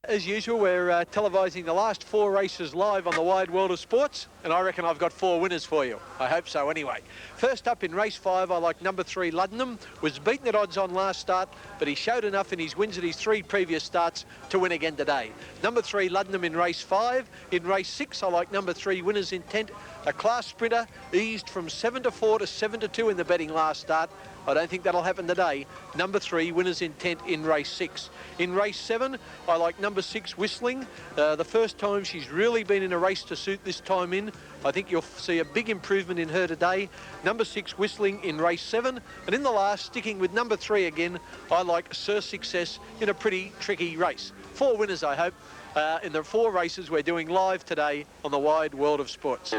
As usual, we're televising the last 4 races live on the Wide World of Sports, and I reckon I've got 4 winners for you. I hope so anyway. First up in race 5, I like number 3, Luddenham. Was beaten at odds on last start, but he showed enough in his wins at his 3 previous starts to win again today. Number 3, Luddenham in race 5. In race 6, I like number 3, Winner's Intent. A class sprinter, eased from 7 to 4 to 7 to 2 in the betting last start. I don't think that'll happen today. Number 3, Winner's Intent in race 6. In race 7, I like number 6, Whistling. The first time she's really been in a race to suit this time in. I think you'll see a big improvement in her today. Number 6, Whistling in race 7. And in the last, sticking with number 3 again, I like Sir Success in a pretty tricky race. 4 winners, I hope, in the 4 races we're doing live today on the Wide World of Sports.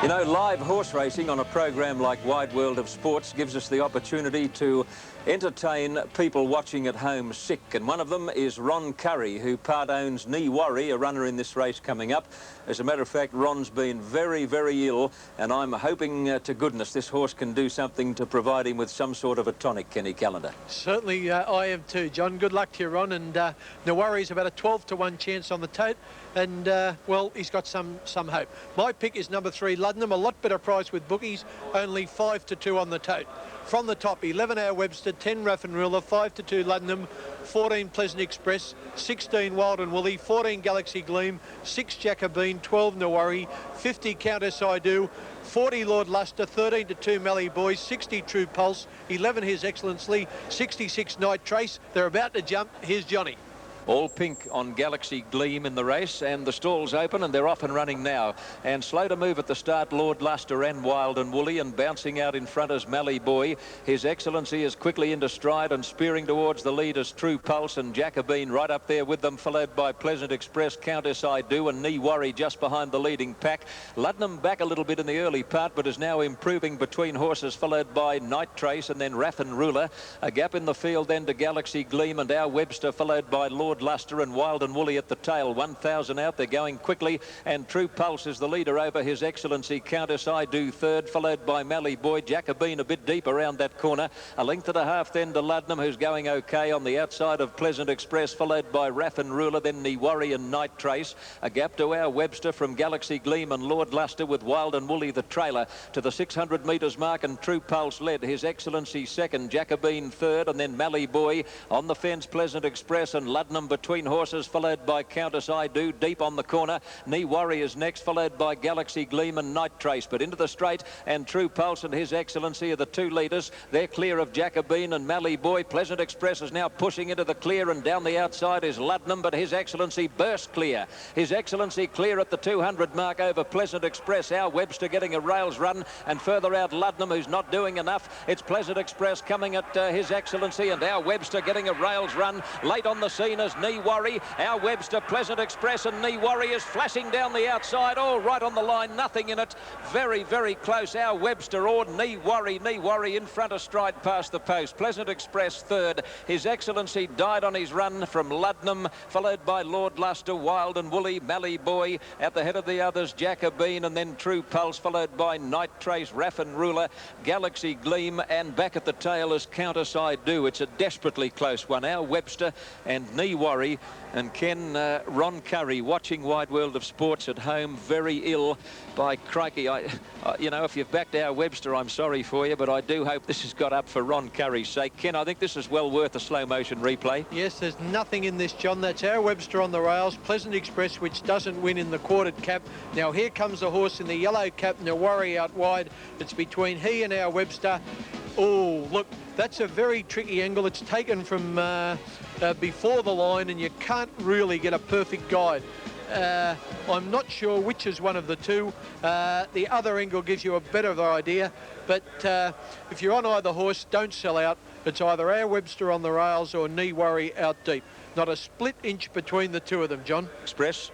You know, live horse racing on a program like Wide World of Sports gives us the opportunity to entertain people watching at home sick, and one of them is Ron Curry, who part owns Knee Worry, a runner in this race coming up. As a matter of fact, Ron's been very, very ill, and I'm hoping to goodness this horse can do something to provide him with some sort of a tonic, Kenny Callender. Certainly I am too, John. Good luck to you, Ron. And Knee Worry's about a 12 to 1 chance on the tote, and well, he's got some hope. My pick is number 3, Luddenham, a lot better price with bookies, only 5 to 2 on the tote. From the top, 11 Our Webster, 10 Raffin Ruler, 5 to 2 Luddenham, 14 Pleasant Express, 16 Wild and Woolly, 14 Galaxy Gleam, 6 Jacobine, 12 Knee Worry, 50 Countess I Do, 40 Lord Luster, 13 to 2 Mally Boys, 60 True Pulse, 11 His Excellency, 66 Night Trace. They're about to jump. Here's Johnny. All pink on Galaxy Gleam in the race, and the stall's open and they're off and running now. And slow to move at the start, Lord Luster and Wild and Woolly, and bouncing out in front is Mally Boy. His Excellency is quickly into stride and spearing towards the lead as True Pulse and Jacobine right up there with them, followed by Pleasant Express, Countess I Do, and Knee Worry just behind the leading pack. Luddenham back a little bit in the early part, but is now improving between horses, followed by Night Trace and then Raffin Ruler. A gap in the field then to Galaxy Gleam and Our Webster, followed by Lord Luster and Wild and Woolly at the tail. 1,000 out, they're going quickly, and True Pulse is the leader over His Excellency, Countess I Do third, followed by Mally Boy. Jacobine a bit deep around that corner. A length and a half then to Luddenham, who's going okay on the outside of Pleasant Express, followed by Raffin Ruler, then Knee Worry and Night Trace. A gap to Our Webster from Galaxy Gleam and Lord Luster, with Wild and Woolly the trailer to the 600 metres mark, and True Pulse led. His Excellency second, Jacobine third, and then Mally Boy on the fence, Pleasant Express and Luddenham between horses, followed by Countess I Do deep on the corner. Knee Worry is next, followed by Galaxy Gleam and Night Trace, but into the straight, and True Pulse and His Excellency are the 2 leaders. They're clear of Jacobine and Mally Boy. Pleasant Express is now pushing into the clear, and down the outside is Luddenham, but His Excellency burst clear. His Excellency clear at the 200 mark over Pleasant Express. Our Webster getting a rails run, and further out Luddenham, who's not doing enough. It's Pleasant Express coming at His Excellency, and Our Webster getting a rails run. Late on the scene is Knee Worry. Our Webster, Pleasant Express and Knee Worry is flashing down the outside, all right on the line, nothing in it. Very, very close. Our Webster or Knee Worry in front of stride past the post. Pleasant Express third. His Excellency died on his run from Luddenham, followed by Lord Luster, Wild and Woolly, Mally Boy. At the head of the others, Jacobine, and then True Pulse, followed by Night Trace, Raffin Ruler, Galaxy Gleam, and back at the tail is Countess I Do. It's a desperately close one. Our Webster and Knee Worry. And Ken, Ron Curry watching Wide World of Sports at home, very ill. By crikey, you know, if you've backed Our Webster, I'm sorry for you, but I do hope this has got up for Ron Curry's sake. Ken, I think this is well worth a slow motion replay. Yes, there's nothing in this, John. That's Our Webster on the rails. Pleasant Express, which doesn't win in the quartered cap. Now here comes the horse in the yellow cap, Knee Worry out wide. It's between he and Our Webster. Oh, look, that's a very tricky angle. It's taken from before the line, and you can't really get a perfect guide. I'm not sure which is one of the two. The other angle gives you a better idea, but if you're on either horse, don't sell out. It's either Our Webster on the rails or Knee Worry out deep. Not a split inch between the two of them, John. Express.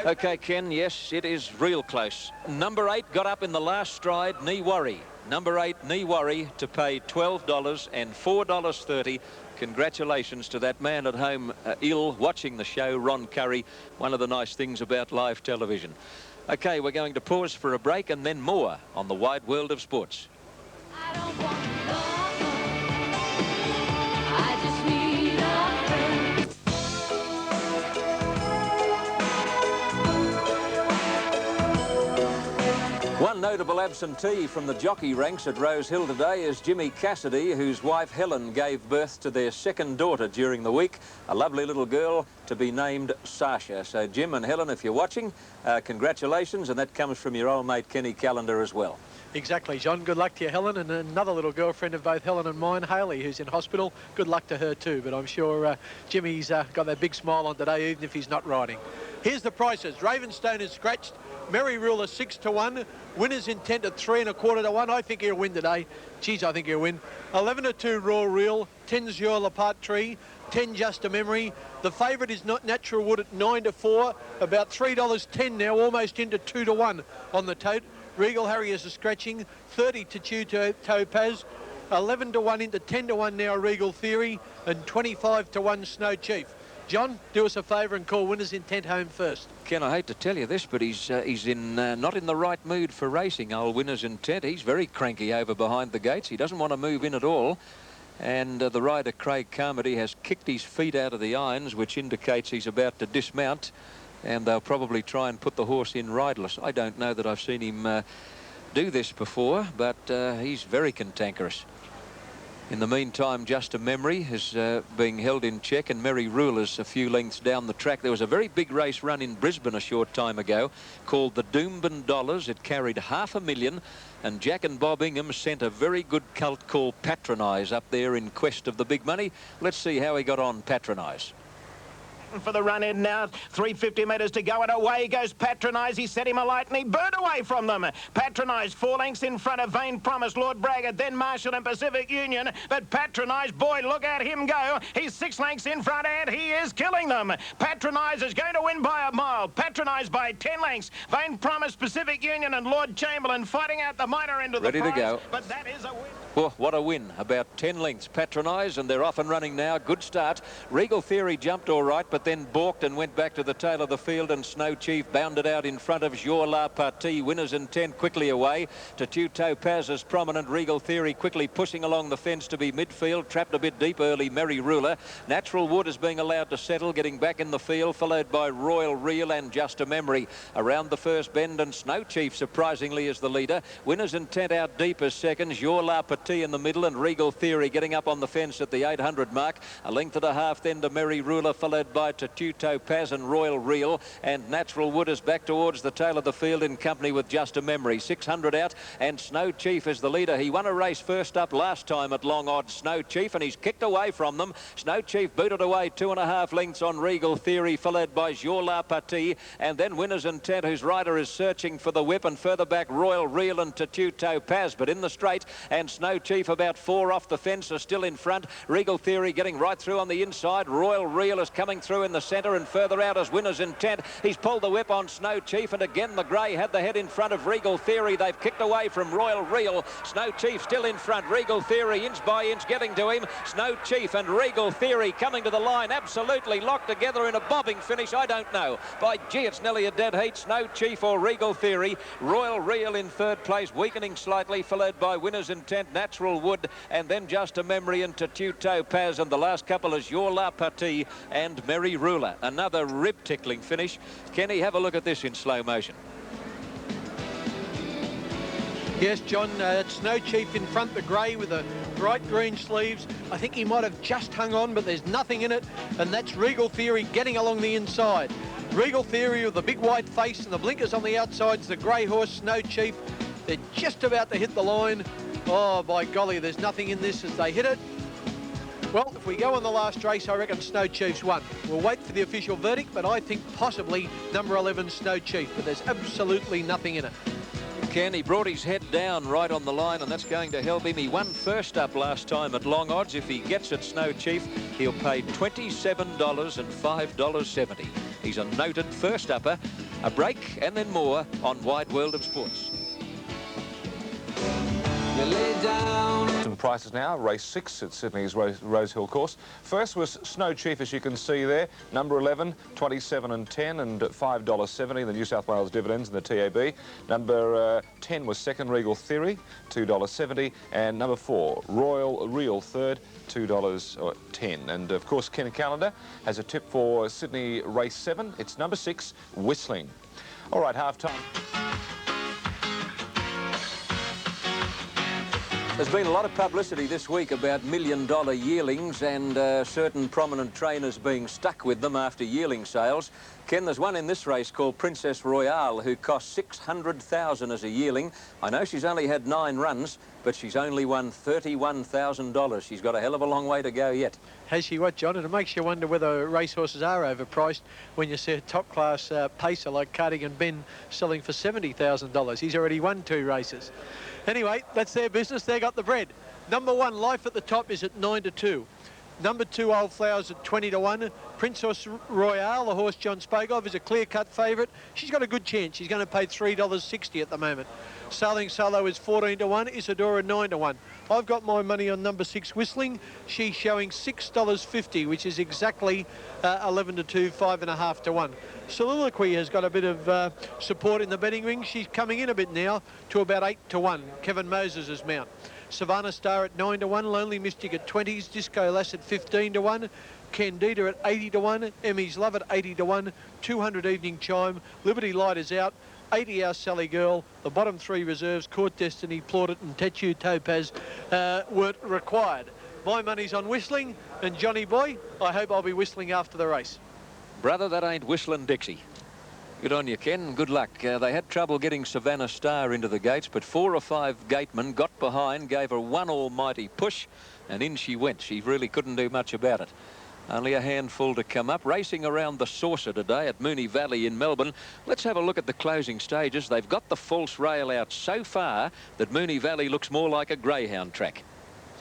Okay, Ken, yes, it is real close. Number 8 got up in the last stride, Knee Worry. Number 8, Knee Worry, to pay $12 and $4.30. Congratulations to that man at home ill watching the show, Ron Curry. One of the nice things about live television. Okay, we're going to pause for a break and then more on the Wide World of Sports. I don't want love. notable absentee from the jockey ranks at Rose Hill today is Jimmy Cassidy, whose wife Helen gave birth to their second daughter during the week, a lovely little girl to be named Sasha. So Jim and Helen, if you're watching, congratulations, and that comes from your old mate Kenny Callender as well. Exactly, John. Good luck to you, Helen, and another little girlfriend of both Helen and mine, Hayley, who's in hospital. Good luck to her too, but I'm sure Jimmy's got that big smile on today, even if he's not riding. Here's the prices. Ravenstone is scratched. Merry Ruler 6 to 1. Winner's Intent at 3 1/4 to 1. I think he'll win today. Geez, I think he'll win. 11 to 2 Royal Reel. 10's Your Lapart Tree. 10 Just a Memory. The favourite is not Natural Wood at 9 to 4. About $3.10 now, almost into 2 to 1 on the tote. Regal Harriers are scratching. 30 to Chew Topaz. 11 to 1 into 10 to 1 now, Regal Theory. And 25 to 1 Snow Chief. John, do us a favour and call Winner's Intent home first. Ken, I hate to tell you this, but he's not in the right mood for racing, old Winner's Intent. He's very cranky over behind the gates. He doesn't want to move in at all. And the rider, Craig Carmody, has kicked his feet out of the irons, which indicates he's about to dismount. And they'll probably try and put the horse in riderless. I don't know that I've seen him do this before, but he's very cantankerous. In the meantime, Just a Memory is being held in check, and Merry Ruler's a few lengths down the track. There was a very big race run in Brisbane a short time ago called the Doomben Dollars. It carried $500,000, and Jack and Bob Ingham sent a very good colt called Patronise up there in quest of the big money. Let's see how he got on, Patronise. For the run in now, 350 metres to go, and away goes Patronise. He set him alight and he burnt away from them. Patronise 4 lengths in front of Vain Promise, Lord Braggart, then Marshall and Pacific Union. But Patronise, boy, look at him go. He's 6 lengths in front and he is killing them. Patronise is going to win by a mile. Patronise by 10 lengths. Vain Promise, Pacific Union and Lord Chamberlain fighting out the minor end of the prize. Ready to go. But that is a win. Oh, what a win. About 10 lengths. Patronise, and they're off and running now. Good start. Regal Theory jumped all right, but then balked and went back to the tail of the field, and Snow Chief bounded out in front of Jour La Partie. Winner's Intent quickly away. To Chew Topaz as prominent. Regal Theory quickly pushing along the fence to be midfield. Trapped a bit deep early, Merry Ruler. Natural Wood is being allowed to settle, getting back in the field, followed by Royal Reel and Just a Memory around the first bend, and Snow Chief surprisingly is the leader. Winner's Intent out deep as second. Jour La Partie in the middle, and Regal Theory getting up on the fence at the 800 mark. A length and a half then to Merry Ruler, followed by Chew Topaz and Royal Reel, and Natural Wood is back towards the tail of the field in company with Just a Memory. 600 out, and Snow Chief is the leader. He won a race first up last time at long odds, Snow Chief, and he's kicked away from them. Snow Chief booted away 2.5 lengths on Regal Theory, followed by Jour La Partie, and then Winner's Intent, whose rider is searching for the whip, and further back Royal Reel and Chew Topaz, but in the straight, and Snow Chief about 4 off the fence are still in front. Regal Theory getting right through on the inside. Royal Reel is coming through in the centre, and further out as Winner's Intent. He's pulled the whip on Snow Chief, and again the grey had the head in front of Regal Theory. They've kicked away from Royal Reel. Snow Chief still in front. Regal Theory inch by inch getting to him. Snow Chief and Regal Theory coming to the line, absolutely locked together in a bobbing finish. I don't know. By gee, it's nearly a dead heat. Snow Chief or Regal Theory. Royal Reel in third place, weakening slightly, followed by Winner's Intent, Natural Wood, and then Just a Memory and Chew Topaz, and the last couple is Jour La Partie and Merry Ruler. Another rib-tickling finish. Kenny, have a look at this in slow motion. Yes, John, it's Snow Chief in front, the grey with the bright green sleeves. I think he might have just hung on, but there's nothing in it, and that's Regal Theory getting along the inside. Regal Theory with the big white face and the blinkers on the outsides, the grey horse, Snow Chief. They're just about to hit the line. Oh, by golly, there's nothing in this as they hit it. Well, if we go on the last race, I reckon Snow Chief's won. We'll wait for the official verdict, but I think possibly number 11, Snow Chief, but there's absolutely nothing in it. Ken, he brought his head down right on the line, and that's going to help him. He won first up last time at long odds. If he gets it, Snow Chief, he'll pay $27 and $5.70. He's a noted first upper. A break and then more on Wide World of Sports. Some prices now. Race 6 at Sydney's Rose Hill course. First was Snow Chief, as you can see there. Number 11, 27 and 10 and $5.70, the New South Wales dividends in the TAB. Number 10 was second, Regal Theory, $2.70. And number 4, Royal Reel, third, $2.10. And of course, Ken Callender has a tip for Sydney Race 7. It's number 6, Whistling. All right, half time. There's been a lot of publicity this week about million-dollar yearlings and certain prominent trainers being stuck with them after yearling sales. Ken, there's one in this race called Princess Royale who cost $600,000 as a yearling. I know she's only had 9 runs, but she's only won $31,000. She's got a hell of a long way to go yet. Has she what, John? And it makes you wonder whether racehorses are overpriced when you see a top-class pacer like Cardigan Ben selling for $70,000. He's already won 2 races. Anyway, that's their business. They got the bread. Number 1, Life at the Top, is at 9-2. Number 2, Old Flowers at 20-1. Princess Royale, the horse John spoke of, is a clear-cut favourite. She's got a good chance. She's going to pay $3.60 at the moment. Sailing Solo is 14-1. Isadora 9-1. I've got my money on number 6, Whistling. She's showing $6.50, which is exactly 11-2, 5.5-1. Soliloquy has got a bit of support in the betting ring. She's coming in a bit now to about 8-1. Kevin Moses' mount. Savannah Star at 9-1. Lonely Mystic at 20s. Disco Lass at 15-1. Candida at 80-1. Emmy's Love at 80-1. 200 Evening Chime. Liberty Light is out. 80 Our Sally Girl. The bottom 3 reserves, Court Destiny, Plaudit and Tattoo Topaz, weren't required. My money's on Whistling, and Johnny Boy, I hope I'll be whistling after the race. Brother, that ain't Whistling Dixie. Good on you, Ken. Good luck. They had trouble getting Savannah Star into the gates, but 4 or 5 gatemen got behind, gave her one almighty push, and in she went. She really couldn't do much about it. Only a handful to come up. Racing around the Saucer today at Moonee Valley in Melbourne. Let's have a look at the closing stages. They've got the false rail out so far that Moonee Valley looks more like a greyhound track.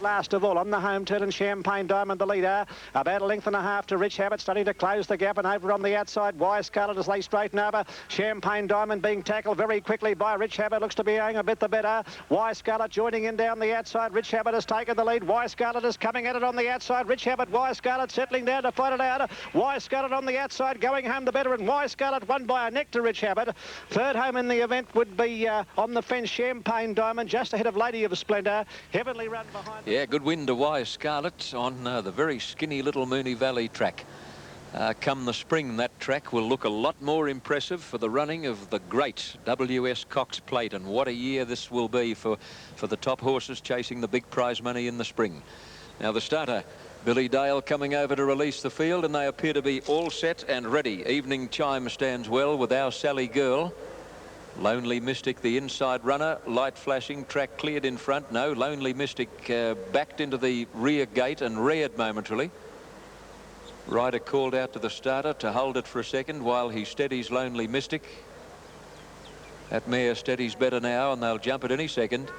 Last of all, on the home turn, and Champagne Diamond the leader. About a length and a half to Rich Habit, starting to close the gap, and over on the outside, Wise Scarlet as they straighten over. Champagne Diamond being tackled very quickly by Rich Habit, looks to be going a bit the better. Wise Scarlet joining in down the outside. Rich Habit has taken the lead. Wise Scarlet is coming at it on the outside. Rich Habit, Wise Scarlet settling down to fight it out. Wise Scarlet on the outside, going home the better, and Wise Scarlet won by a neck to Rich Habit. Third home in the event would be on the fence, Champagne Diamond, just ahead of Lady of Splendour. Heavenly Run behind. Yeah, good win to Wise Scarlet on the very skinny little Moonee Valley track. Come the spring, that track will look a lot more impressive for the running of the great W.S. Cox Plate, and what a year this will be for the top horses chasing the big prize money in the spring. Now the starter, Billy Dale, coming over to release the field, and they appear to be all set and ready. Evening Chime stands well with Our Sally Girl. Lonely Mystic, the inside runner, light flashing, track cleared in front. No, Lonely Mystic backed into the rear gate and reared momentarily. Rider called out to the starter to hold it for a second while he steadies Lonely Mystic. That mare steadies better now, and they'll jump at any second.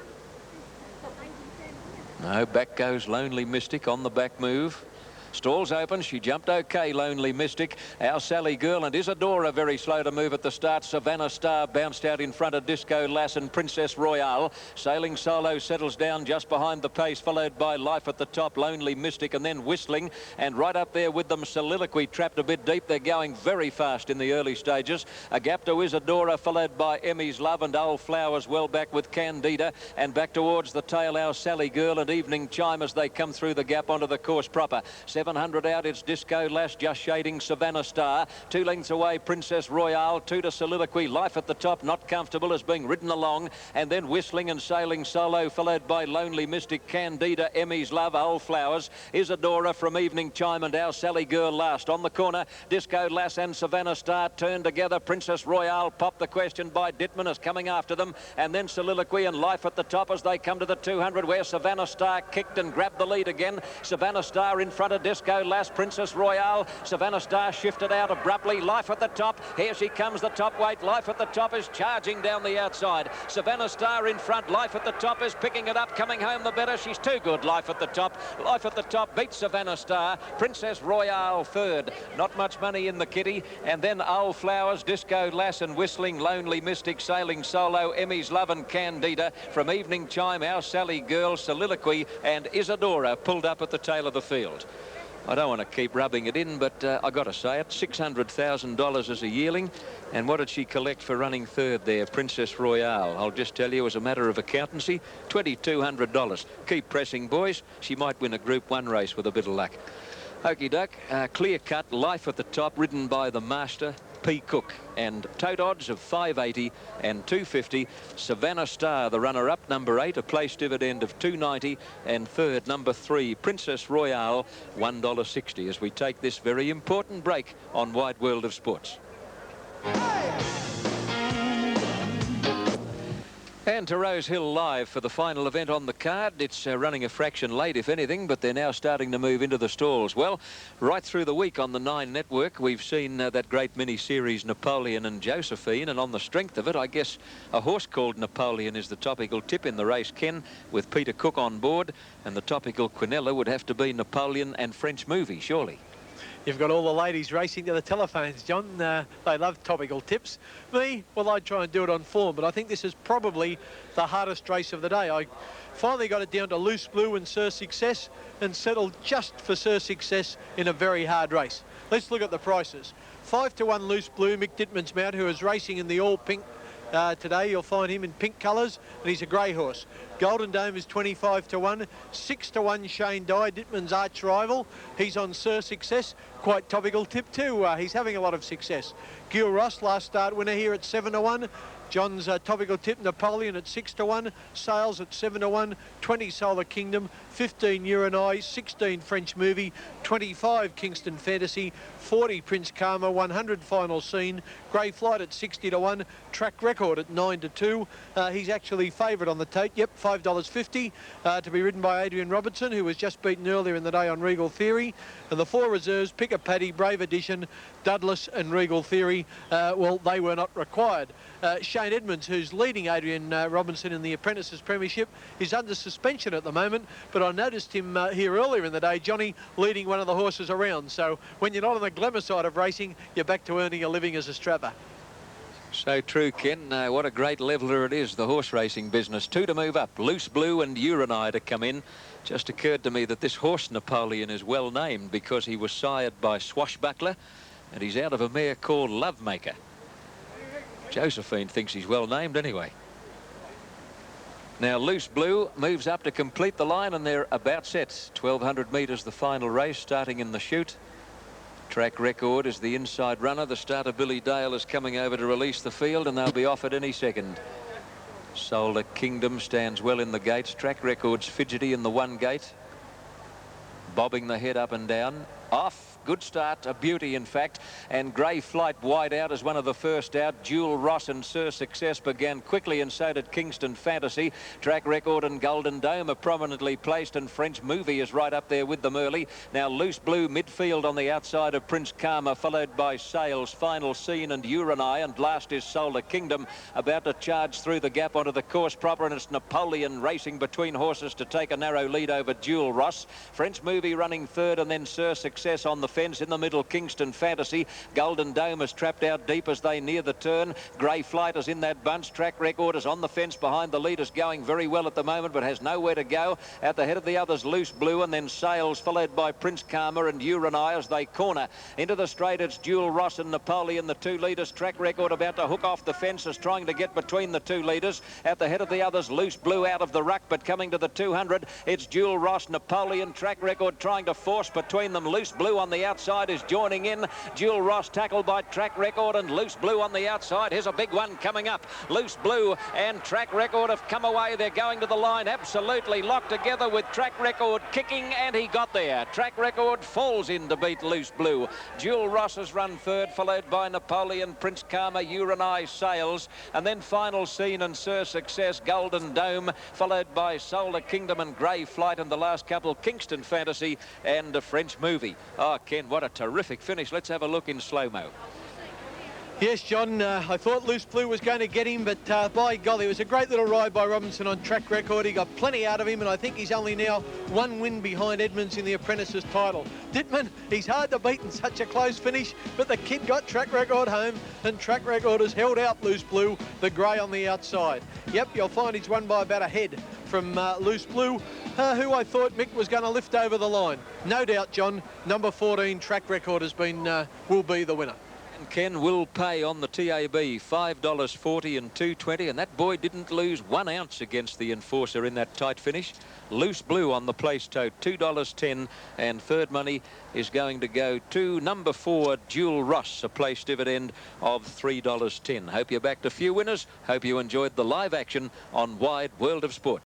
No, back goes Lonely Mystic on the back move. Stalls open. She jumped okay, Lonely Mystic. Our Sally Girl and Isadora very slow to move at the start. Savannah Star bounced out in front of Disco Lass and Princess Royale. Sailing Solo settles down just behind the pace, followed by Life at the Top, Lonely Mystic, and then Whistling. And right up there with them, Soliloquy, trapped a bit deep. They're going very fast in the early stages. A gap to Isadora, followed by Emmy's Love, and Old Flowers well back with Candida. And back towards the tail, Our Sally Girl and Evening Chime as they come through the gap onto the course proper. 700 out, it's Disco Lass just shading Savannah Star. 2 lengths away, Princess Royale. 2 to Soliloquy. Life at the Top, not comfortable, is being ridden along. And then Whistling and Sailing Solo, followed by Lonely Mystic, Candida, Emmy's Love, Old Flowers. Isadora from Evening Chime and Our Sally Girl last. On the corner, Disco Lass and Savannah Star turn together. Princess Royale popped the question by Dittman is coming after them. And then Soliloquy and Life at the Top as they come to the 200, where Savannah Star kicked and grabbed the lead again. Savannah Star in front of Disco Lass, Princess Royale. Savannah Star shifted out abruptly. Life at the Top. Here she comes, the top weight. Life at the Top is charging down the outside. Savannah Star in front. Life at the Top is picking it up, coming home the better. She's too good, Life at the Top. Life at the Top beats Savannah Star. Princess Royale third. Not much money in the kitty. And then Old Flowers, Disco Lass and Whistling, Lonely Mystic, Sailing Solo, Emmy's Love and Candida. From Evening Chime, Our Sally Girl, Soliloquy and Isadora pulled up at the tail of the field. I don't want to keep rubbing it in, but I got to say it, $600,000 as a yearling. And what did she collect for running third there, Princess Royale? I'll just tell you, as a matter of accountancy, $2,200. Keep pressing, boys. She might win a Group 1 race with a bit of luck. Okie doke, clear cut, Life at the Top, ridden by the master, P. Cook. And tote odds of 580 and 250. Savannah Star, the runner-up, number 8, a place dividend of 290. And third, number 3, Princess Royale, $1.60, as we take this very important break on Wide World of Sports. And to Rose Hill Live for the final event on the card. It's running a fraction late, if anything, but they're now starting to move into the stalls. Well, right through the week on the 9 Network, we've seen that great mini-series Napoleon and Josephine, and on the strength of it, I guess a horse called Napoleon is the topical tip in the race, Ken, with Peter Cook on board, and the topical Quinella would have to be Napoleon and French Movie, surely. You've got all the ladies racing to the telephones, John. They love topical tips. Me, well, I'd try and do it on form, but I think this is probably the hardest race of the day. I finally got it down to Loose Blue and Sir Success and settled just for Sir Success in a very hard race. Let's look at the prices. 5-1 Loose Blue, Mick Dittman's mount, who is racing in the all-pink today. You'll find him in pink colours, and he's a grey horse. Golden Dome is 25-1. 6-1 Shane Dye, Dittman's arch rival. He's on Sir Success. Quite topical tip too. He's having a lot of success. Gil Ross, last start winner here at 7-1. John's topical tip, Napoleon at 6-1, Sales at 7-1, 20 Solar Kingdom, 15 Uranai, 16 French Movie, 25 Kingston Fantasy, 40 Prince Karma, 100 Final Scene, Grey Flight at 60-1, Track Record at 9-2. He's actually favourite on the tote. Yep, $5.50 to be ridden by Adrian Robertson, who was just beaten earlier in the day on Regal Theory. And the 4 reserves, Pick a Paddy, Brave Edition, Douglas and Regal Theory, well, they were not required. Shane Edmonds, who's leading Adrian Robinson in the Apprentices Premiership, is under suspension at the moment, but I noticed him here earlier in the day, Johnny, leading one of the horses around. So when you're not on the glamour side of racing, you're back to earning a living as a strapper. So true, Ken. What a great leveller it is, the horse racing business. 2 to move up, Loose Blue and Uranai to come in. Just occurred to me that this horse Napoleon is well named because he was sired by Swashbuckler, and he's out of a mare called Lovemaker. Josephine thinks he's well named anyway. Now Loose Blue moves up to complete the line, and they're about set. 1,200 metres the final race, starting in the chute. Track Record is the inside runner. The starter Billy Dale is coming over to release the field, and they'll be off at any second. Solar Kingdom stands well in the gates. Track Record's fidgety in the one gate, bobbing the head up and down. Off. Good start, a beauty in fact, and Grey Flight wide out as one of the first out. Jewel Ross and Sir Success began quickly, and so did Kingston Fantasy. Track Record and Golden Dome are prominently placed, and French Movie is right up there with them early. Now Loose Blue midfield on the outside of Prince Karma, followed by Sales, Final Scene and Uranai, and last is Solar Kingdom, about to charge through the gap onto the course proper, and it's Napoleon racing between horses to take a narrow lead over Jewel Ross. French Movie running third, and then Sir Success on the fence. In the middle, Kingston Fantasy. Golden Dome is trapped out deep as they near the turn. Grey Flight is in that bunch. Track Record is on the fence behind the leaders, going very well at the moment, but has nowhere to go. At the head of the others, Loose Blue, and then Sales, followed by Prince Karma and Uranai as they corner. Into the straight, it's Jewel Ross and Napoleon, the 2 leaders. Track Record about to hook off the fences, trying to get between the 2 leaders. At the head of the others, Loose Blue out of the ruck, but coming to the 200, it's Jewel Ross, Napoleon, Track Record trying to force between them. Loose Blue on the outside is joining in. Jewel Ross tackled by Track Record, and Loose Blue on the outside. Here's a big one coming up. Loose Blue and Track Record have come away. They're going to the line absolutely locked together, with Track Record kicking, and he got there. Track Record falls in to beat Loose Blue. Jewel Ross has run third, followed by Napoleon, Prince Karma, Uranai, Sales, and then Final Scene and Sir Success, Golden Dome, followed by Solar Kingdom and Grey Flight, and the last couple, Kingston Fantasy and a French Movie. Oh, Ken, what a terrific finish. Let's have a look in slow-mo. Yes, John, I thought Loose Blue was going to get him, but by golly, it was a great little ride by Robinson on Track Record. He got plenty out of him, and I think he's only now 1 win behind Edmonds in the Apprentices title. Dittman, he's hard to beat in such a close finish, but the kid got Track Record home, and Track Record has held out Loose Blue, the grey on the outside. Yep, you'll find he's won by about a head from Loose Blue, who I thought Mick was going to lift over the line. No doubt, John, number 14 Track Record has been will be the winner. And Ken will pay on the TAB $5.40 and $2.20, and that boy didn't lose 1 ounce against the Enforcer in that tight finish. Loose Blue on the place tote, $2.10, and third money is going to go to number 4 Jewel Ross, a place dividend of $3.10. Hope you're backed a few winners. Hope you enjoyed the live action on Wide World of Sport.